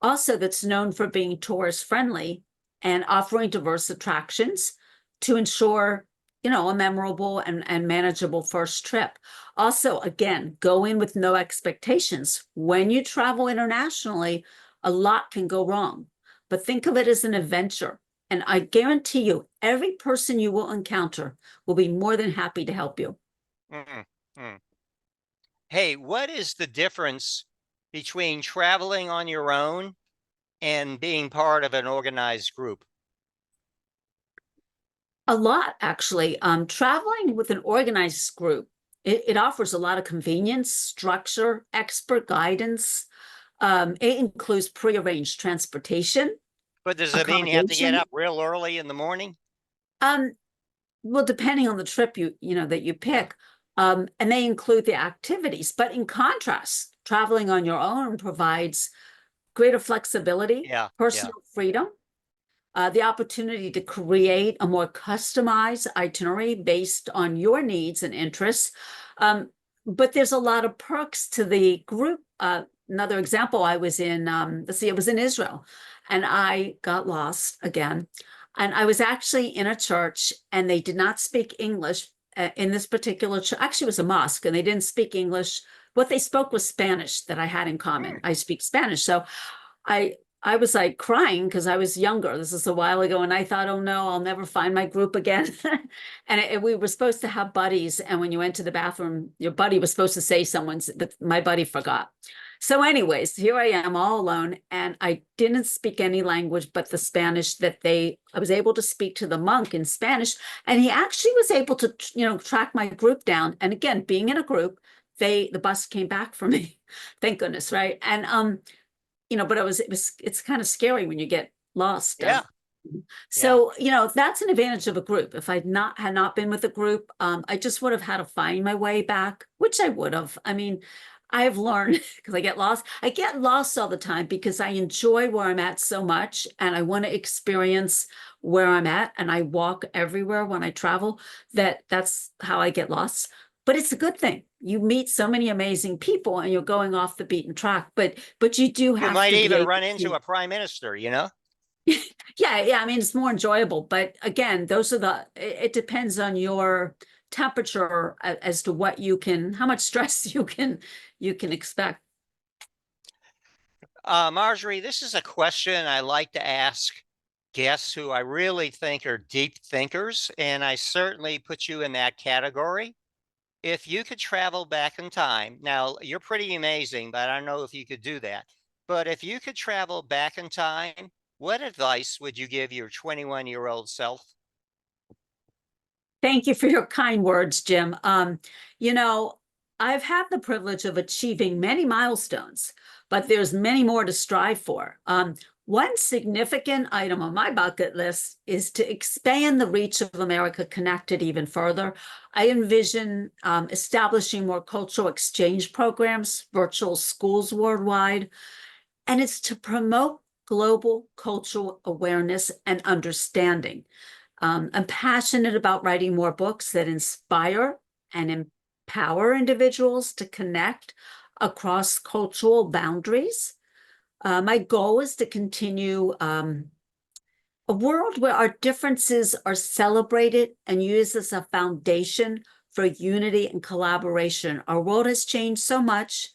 Speaker 3: also that's known for being tourist friendly and offering diverse attractions to ensure, you know, a memorable and manageable first trip. Also, again, go in with no expectations. When you travel internationally, a lot can go wrong, but think of it as an adventure. And I guarantee you, every person you will encounter will be more than happy to help you.
Speaker 1: Mm, mm. Hey, what is the difference between traveling on your own and being part of an organized group?
Speaker 3: A lot, actually. Traveling with an organized group, it offers a lot of convenience, structure, expert guidance. It includes prearranged transportation,
Speaker 1: But does it mean you have to get
Speaker 3: accommodation.
Speaker 1: up real early in the morning?
Speaker 3: Um, well, depending on the trip you know that you pick, and they include the activities. But in contrast, traveling on your own provides greater flexibility,
Speaker 1: Yeah, yeah.
Speaker 3: personal freedom, the opportunity to create a more customized itinerary based on your needs and interests. But there's a lot of perks to the group. Another example, I was in, let's see, it was in Israel, and I got lost again. And I was actually in a church, and they did not speak English in this particular church. Actually, it was a mosque, and they didn't speak English. What they spoke was Spanish that I had in common. I speak Spanish. So I I was like crying because I was younger. This is a while ago, and I thought, oh no, I'll never find my group again. And we were supposed to have buddies, and when you went to the bathroom, your buddy was supposed to say someone's, but my buddy forgot. So, anyways, here I am all alone, and I didn't speak any language but the Spanish that I was able to speak to the monk in Spanish, and he actually was able to, track my group down. And again, being in a group, the bus came back for me. Thank goodness, right? And but it's kind of scary when you get lost.
Speaker 1: Yeah, yeah.
Speaker 3: So, that's an advantage of a group. If had not been with a group, I just would have had to find my way back, which I would have. I mean, I've learned because I get lost. I get lost all the time because I enjoy where I'm at so much and I want to experience where I'm at, and I walk everywhere when I travel. That's how I get lost. But it's a good thing. You meet so many amazing people and you're going off the beaten track. But you do
Speaker 1: You
Speaker 3: have
Speaker 1: might
Speaker 3: to be
Speaker 1: even
Speaker 3: able
Speaker 1: run into
Speaker 3: to.
Speaker 1: a prime minister, you know?
Speaker 3: Yeah. I mean, it's more enjoyable. But again, it depends on your temperature as to how much stress you can expect.
Speaker 1: Marjorie, this is a question I like to ask guests who I really think are deep thinkers, and I certainly put you in that category. If you could travel back in time, now you're pretty amazing, but I don't know if you could do that. But if you could travel back in time, what advice would you give your 21-year-old self?
Speaker 3: Thank you for your kind words, Jim. You know, I've had the privilege of achieving many milestones, but there's many more to strive for. One significant item on my bucket list is to expand the reach of America Connected even further. I envision establishing more cultural exchange programs, virtual schools worldwide, and it's to promote global cultural awareness and understanding. I'm passionate about writing more books that inspire and empower individuals to connect across cultural boundaries. My goal is to continue a world where our differences are celebrated and used as a foundation for unity and collaboration. Our world has changed so much.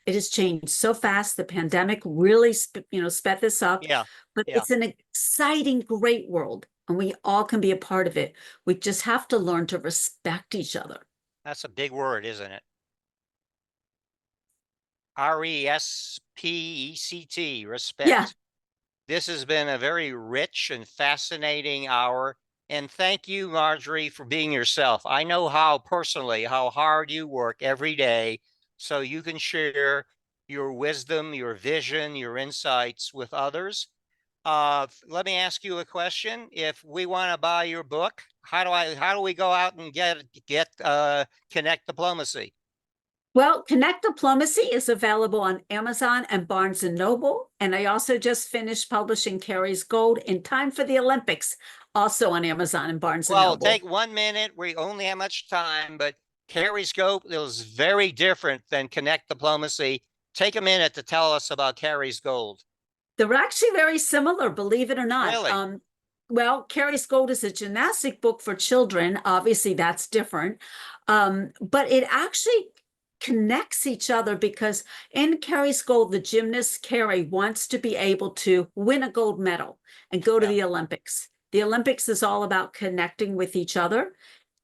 Speaker 3: It has changed so fast. The pandemic really, sped this up.
Speaker 1: Yeah,
Speaker 3: But
Speaker 1: yeah.
Speaker 3: it's an exciting, great world, and we all can be a part of it. We just have to learn to respect each other.
Speaker 1: That's a big word, isn't it? RESPECT,
Speaker 3: Yeah.
Speaker 1: respect. This has been a very rich and fascinating hour. And thank you, Marjorie, for being yourself. I know personally how hard you work every day so you can share your wisdom, your vision, your insights with others. Let me ask you a question. If we want to buy your book, how do we go out and get Connect Diplomacy?
Speaker 3: Well, Connectiplomacy is available on Amazon and Barnes and Noble. And I also just finished publishing Carrie's Gold in time for the Olympics, also on Amazon and Barnes and
Speaker 1: Well,
Speaker 3: Noble.
Speaker 1: take 1 minute. We only have much time, but Carrie's Gold is very different than Connect Diplomacy. Take a minute to tell us about Carrie's Gold.
Speaker 3: They're actually very similar, believe it or not.
Speaker 1: Really?
Speaker 3: Well, Carrie's Gold is a gymnastic book for children. Obviously, that's different. But it actually connects each other because in Carrie's Gold, the gymnast Carrie wants to be able to win a gold medal and go to the Olympics. The Olympics is all about connecting with each other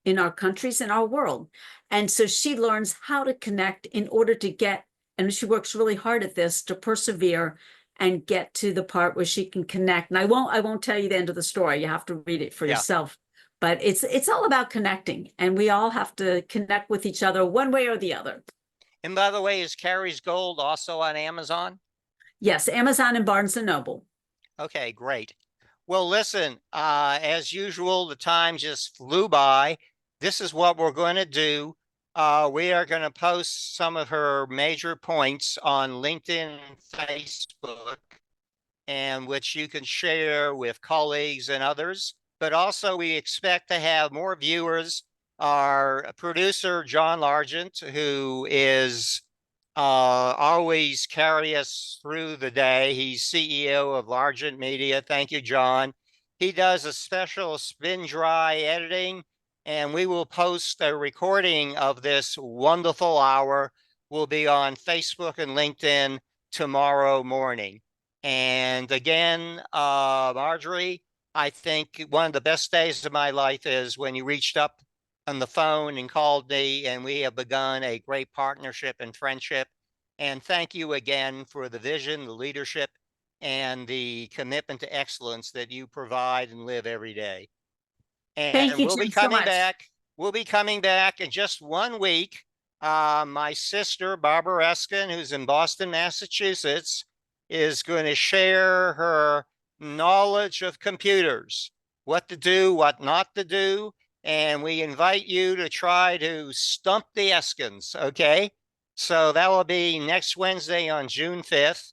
Speaker 3: in our countries and our world. And so she learns how to connect in order to get, and she works really hard at this to persevere and get to the part where she can connect. And I won't tell you the end of the story. You have to read it for yourself. But it's all about connecting, and we all have to connect with each other one way or the other.
Speaker 1: And by the way, is Carrie's Gold also on Amazon?
Speaker 3: Yes, Amazon and Barnes and Noble.
Speaker 1: Okay, great. Well, listen, as usual, the time just flew by. This is what we're going to do. We are going to post some of her major points on LinkedIn and Facebook, and which you can share with colleagues and others. But also we expect to have more viewers. Our producer, John Largent, who is always carry us through the day. He's CEO of Largent Media. Thank you, John. He does a special spin dry editing, and we will post a recording of this wonderful hour. Will be on Facebook and LinkedIn tomorrow morning. And again, Marjorie, I think one of the best days of my life is when you reached up on the phone and called me, and we have begun a great partnership and friendship. And thank you again for the vision, the leadership, and the commitment to excellence that you provide and live every day.
Speaker 3: Thank
Speaker 1: And
Speaker 3: you,
Speaker 1: we'll be
Speaker 3: Jim, so
Speaker 1: coming
Speaker 3: much.
Speaker 1: back. We'll be coming back in just 1 week. My sister, Barbara Eskin, who's in Boston, Massachusetts, is going to share her knowledge of computers, what to do, what not to do. And we invite you to try to stump the Eskins, okay? So that will be next Wednesday on June 5th.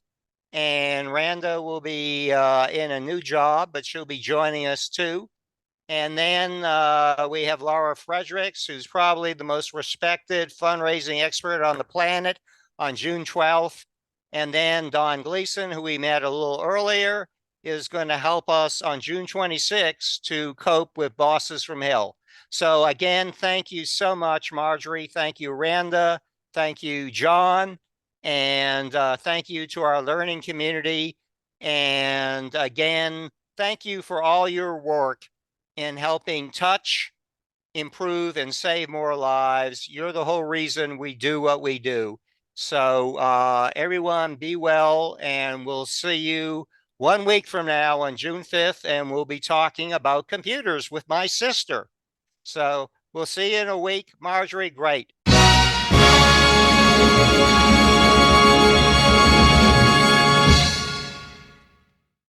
Speaker 1: And Randa will be in a new job, but she'll be joining us too. And then we have Laura Fredericks, who's probably the most respected fundraising expert on the planet, on June 12th. And then Don Gleason, who we met a little earlier, is going to help us on June 26th to cope with bosses from hell. So again, thank you so much, Marjorie. Thank you, Randa. Thank you, John. And thank you to our learning community. And again, thank you for all your work in helping touch, improve, and save more lives. You're the whole reason we do what we do. So everyone be well, and we'll see you 1 week from now on June 5th, and we'll be talking about computers with my sister. So we'll see you in a week. Marjorie, great.